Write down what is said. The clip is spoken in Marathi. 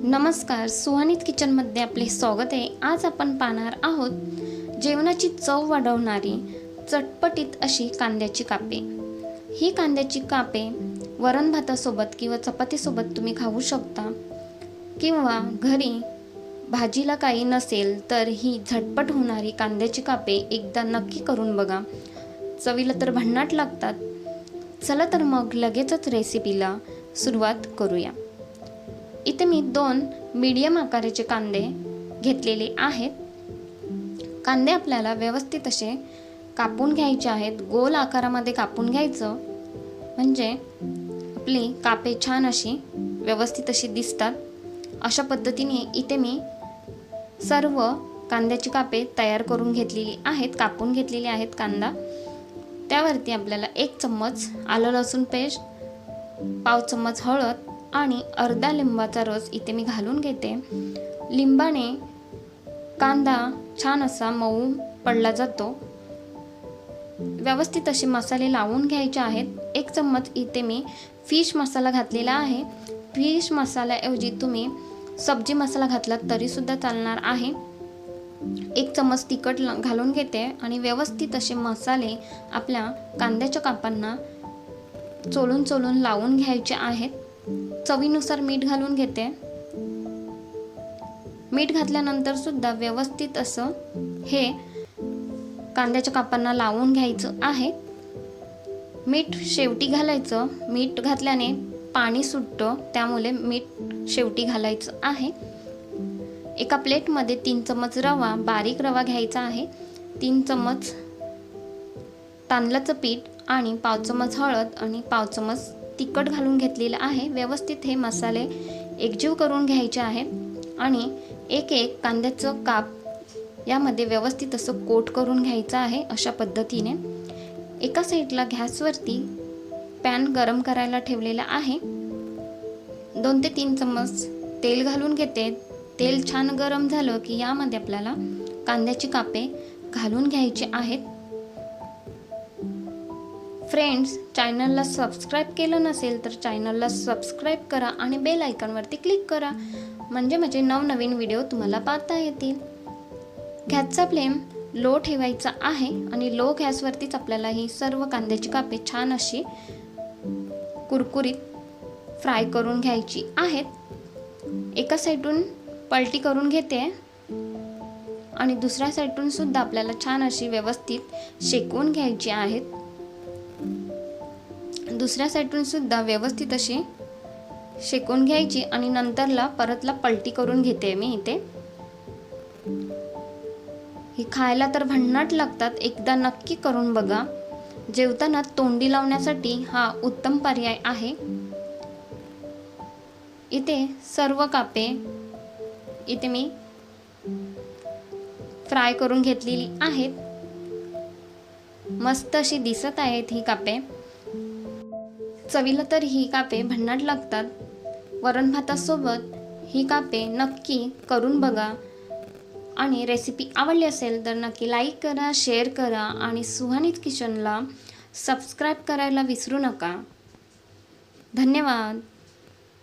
नमस्कार, सुहानीत किचनमध्ये आपले स्वागत आहे। आज आपण पाहणार आहोत जेवणाची चव वाढवणारी चटपटीत अशी कांद्याची कापे। ही कांद्याची कापे वरण भातासोबत किंवा चपातीसोबत तुम्ही खाऊ शकता, किंवा घरी भाजीला काही नसेल तर ही झटपट होणारी कांद्याची कापे एकदा नक्की करून बघा। चवीला तर भन्नाट लागतात। चला तर मग लगेचच रेसिपीला सुरुवात करूया। इथे मी 2 मीडियम आकाराचे कांदे घेतलेले आहेत। कांदे आपल्याला व्यवस्थित असे कापून घ्यायचे आहेत। गोल आकारामध्ये कापून घ्यायचं, म्हणजे आपली कापे छान अशी व्यवस्थित अशी दिसतात। अशा पद्धतीने इथे मी सर्व कांद्याची कापे तयार करून घेतलेली आहेत, कापून घेतलेली आहेत कांदा। त्यावरती आपल्याला 1 चम्मच आलं लसूण पेस्ट, पाव चम्मच हळद आणि अर्धा लिंबाचा रस इथे मी घालून घेते। लिंबाने कांदा छान असा मऊ पडला जातो। व्यवस्थित असे मसाले लावून घ्यायचे आहेत। 1 चम्मच इथे मी फिश मसाला घातलेला आहे। फिश मसाल्याऐवजी तुम्ही सब्जी मसाला घातला तरी सुद्धा चालणार आहे। 1 चम्मच तिखट घालून घेते आणि व्यवस्थित असे मसाले आपल्या कांद्याच्या कापांना चोळून लावून घ्यायचे आहेत। चवीनुसार मीठ घालून घेते। मीठ घातल्यानंतर सुद्धा व्यवस्थित असं हे कांद्याच्या कापांना लावून घ्यायचं आहे। मीठ शेवटी घालायचं। मीठ घातल्याने पाणी सुटतं, त्यामुळे मीठ शेवटी घालायचं आहे। एका प्लेटमध्ये 3 चम्मच रवा, बारीक रवा घ्यायचा आहे। 3 चम्मच तांदळाचं पीठ आणि पाव चम्मच हळद आणि पाव चम्मच तिखट घालून घेतलेलं आहे। व्यवस्थित हे मसाले एकजीव करून घ्यायचे आहेत आणि एक कांद्याचं काप यामध्ये व्यवस्थित असं कोट करून घ्यायचं आहे। अशा पद्धतीने एका साईडला गॅसवरती पॅन गरम करायला ठेवलेला आहे। 2 ते 3 चम्मच तेल घालून घेते। तेल छान गरम झालं की यामध्ये आपल्याला कांद्याची कापे घालून घ्यायचे आहेत। फ्रेंड्स, चॅनलला सबस्क्राईब केलं नसेल तर चॅनलला सबस्क्राईब करा आणि बेल आयकॉनवरती क्लिक करा, म्हणजे माझे नवनवीन व्हिडिओ तुम्हाला पाहता येतील। गॅसचा फ्लेम लो ठेवायचा आहे आणि लो गॅसवरतीच आपल्याला ही सर्व कांद्याची कापे छान अशी कुरकुरीत फ्राय करून घ्यायची आहेत। एका साईडून पलटी करून घेते आणि दुसऱ्या साईडून सुद्धा आपल्याला छान अशी व्यवस्थित शेकवून घ्यायची आहेत। दुसऱ्या साईडून सुद्धा व्यवस्थित अशी शेकून घ्यायची आणि नंतरला परतला पलटी करून घेते मी इथे। ही खायला तर भन्नाट लागतात, एकदा नक्की करून बघा। जेवताना तोंडी लावण्यासाठी हा उत्तम पर्याय आहे। इथे सर्व कापे इथे मी फ्राय करून घेतलेली आहेत। मस्त अशी दिसत आहेत ही कापे। चवीला तर ही कापे भन्नाट लागतात। वरण भातासोबत ही कापे नक्की करून बघा आणि रेसिपी आवडली असेल तर नक्की लाईक करा, शेअर करा आणि सुहानीत किचनला सबस्क्राईब करायला विसरू नका। धन्यवाद।